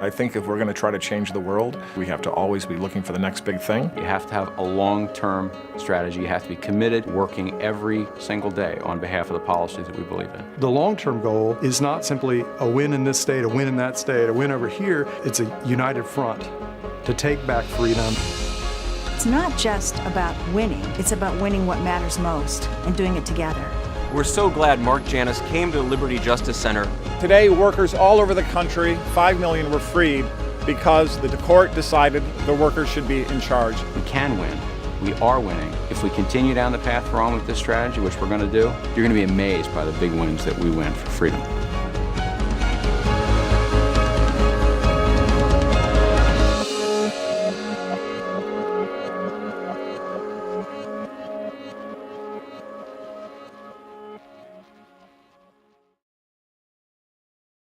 I think if we're going to try to change the world, we have to always be looking for the next big thing. You have to have a long-term strategy. You have to be committed, working every single day on behalf of the policies that we believe in. The long-term goal is not simply a win in this state, a win in that state, a win over here. It's a united front to take back freedom. It's not just about winning, it's about winning what matters most and doing it together. We're so glad Mark Janus came to the Liberty Justice Center. Today, workers all over the country, 5 million, were freed because the court decided the workers should be in charge. We can win. We are winning. If we continue down the path we're on with this strategy, which we're going to do, you're going to be amazed by the big wins that we win for freedom.